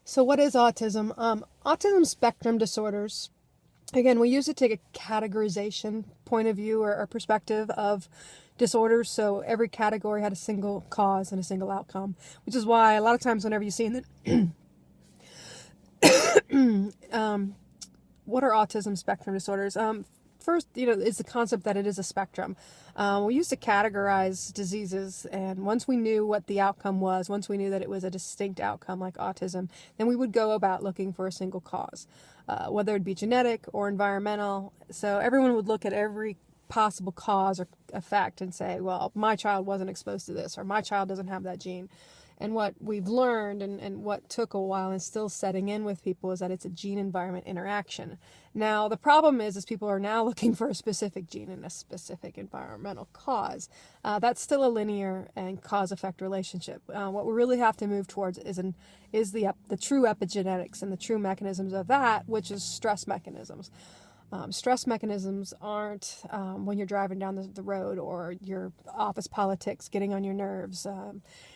So what is autism? Autism spectrum disorders. Again, we use it to take a categorization point of view or perspective of disorders. So every category had a single cause and a single outcome, which is why a lot of times whenever you see in the what are autism spectrum disorders? First, is the concept that it is a spectrum. We used to categorize diseases, and once we knew what the outcome was, once we knew that it was a distinct outcome like autism, then we would go about looking for a single cause, whether it be genetic or environmental. So everyone would look at every possible cause or effect and say, well, my child wasn't exposed to this, or my child doesn't have that gene. And what we've learned and what took a while and still setting in with people is that it's a gene-environment interaction. Now, the problem is people are now looking for a specific gene and a specific environmental cause. That's still a linear and cause-effect relationship. What we really have to move towards is the true epigenetics and the true mechanisms of that, which is stress mechanisms. Stress mechanisms aren't when you're driving down the road or your office politics getting on your nerves.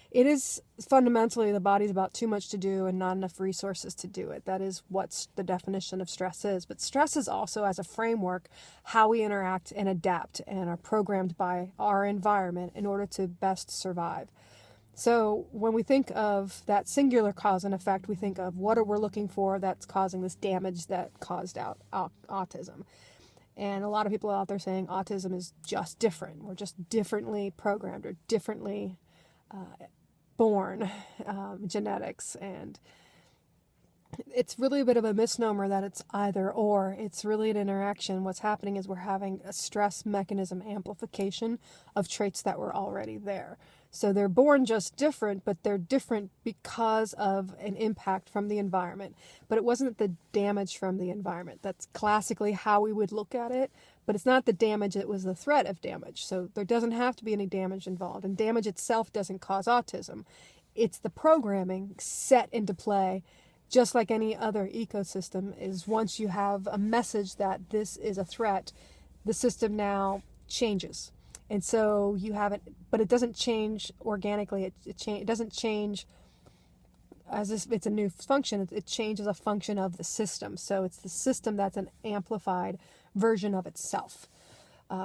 It is fundamentally the body's about too much to do and not enough resources to do it. That is what the definition of stress is. But stress is also, as a framework, how we interact and adapt and are programmed by our environment in order to best survive. So when we think of that singular cause and effect, we think of what are we looking for that's causing this damage that caused out autism. And a lot of people out there saying autism is just different. We're just differently programmed or differently born, genetics. And it's really a bit of a misnomer that it's either or. It's really an interaction. What's happening is we're having a stress mechanism amplification of traits that were already there. So they're born just different, but they're different because of an impact from the environment. But it wasn't the damage from the environment. That's classically how we would look at it. But it's not the damage, it was the threat of damage. So there doesn't have to be any damage involved. And damage itself doesn't cause autism. It's the programming set into play, just like any other ecosystem, is once you have a message that this is a threat, the system now changes. And so you have it, but it doesn't change organically. It doesn't change as if it's a new function. It changes a function of the system. So it's the system that's an amplified version of itself,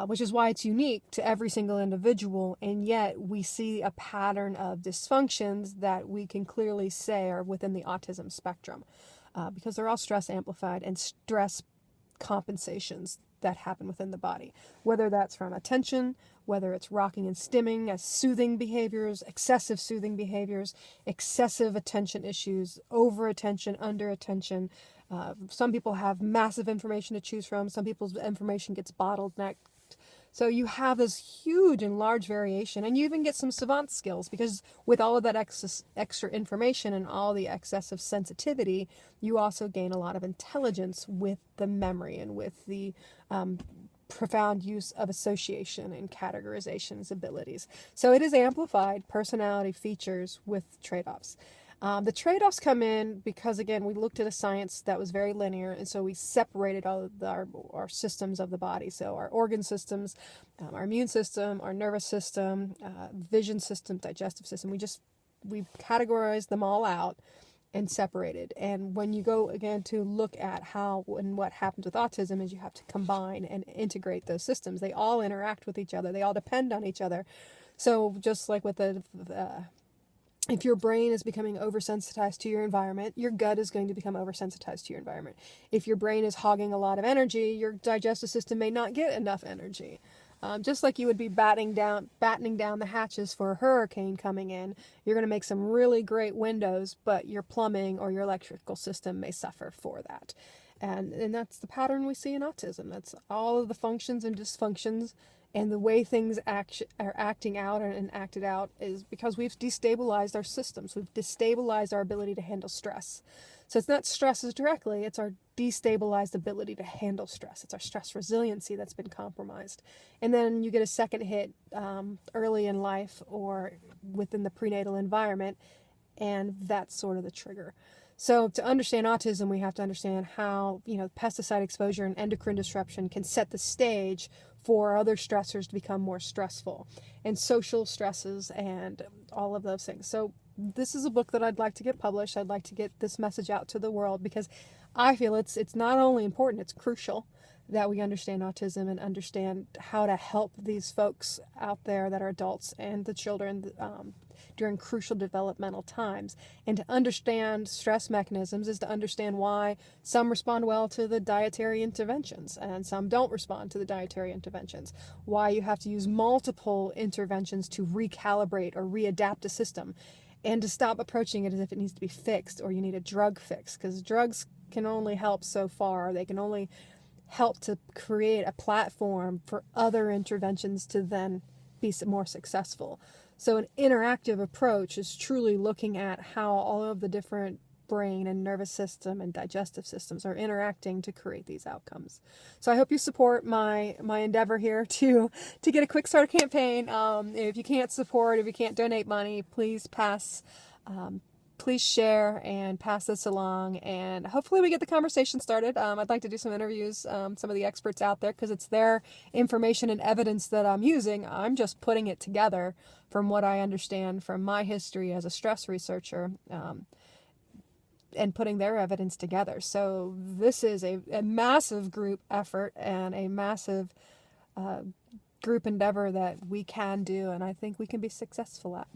which is why it's unique to every single individual. And yet we see a pattern of dysfunctions that we can clearly say are within the autism spectrum, because they're all stress amplified and stress compensations that happen within the body, whether that's from attention, whether it's rocking and stimming as soothing behaviors, excessive attention issues, over attention, under attention. Some people have massive information to choose from. Some people's information gets bottlenecked. So you have this huge and large variation, and you even get some savant skills, because with all of that extra information and all the excessive sensitivity, you also gain a lot of intelligence with the memory and with the profound use of association and categorizations abilities. So it is amplified personality features with trade-offs. The trade-offs come in because, again, we looked at a science that was very linear, and so we separated all of our systems of the body. So our organ systems, our immune system, our nervous system, vision system, digestive system. We categorized them all out and separated. And when you go, again, to look at how and what happens with autism, is you have to combine and integrate those systems. They all interact with each other. They all depend on each other. So just like with if your brain is becoming oversensitized to your environment, your gut is going to become oversensitized to your environment. If your brain is hogging a lot of energy, your digestive system may not get enough energy. Just like you would be battening down the hatches for a hurricane coming in, you're going to make some really great windows, but your plumbing or your electrical system may suffer for that. And that's the pattern we see in autism. That's all of the functions and dysfunctions. And the way things are acting out and acted out is because we've destabilized our systems. We've destabilized our ability to handle stress. So it's not stress directly, it's our destabilized ability to handle stress. It's our stress resiliency that's been compromised. And then you get a second hit early in life or within the prenatal environment, and that's sort of the trigger. So to understand autism, we have to understand how, pesticide exposure and endocrine disruption can set the stage for other stressors to become more stressful, and social stresses and all of those things. So this is a book that I'd like to get published. I'd like to get this message out to the world because I feel it's not only important, it's crucial that we understand autism and understand how to help these folks out there that are adults and the children during crucial developmental times. And to understand stress mechanisms is to understand why some respond well to the dietary interventions and some don't respond to the dietary interventions. Why you have to use multiple interventions to recalibrate or readapt a system, and to stop approaching it as if it needs to be fixed or you need a drug fix, because drugs can only help so far. They can only help to create a platform for other interventions to then be more successful. So an interactive approach is truly looking at how all of the different brain and nervous system and digestive systems are interacting to create these outcomes. So I hope you support my endeavor here to get a quick start campaign. If you can't support, if you can't donate money, please please share and pass this along, and hopefully we get the conversation started. I'd like to do some interviews, some of the experts out there, because it's their information and evidence that I'm using. I'm just putting it together from what I understand from my history as a stress researcher, and putting their evidence together. So this is a massive group effort and a massive group endeavor that we can do, and I think we can be successful at.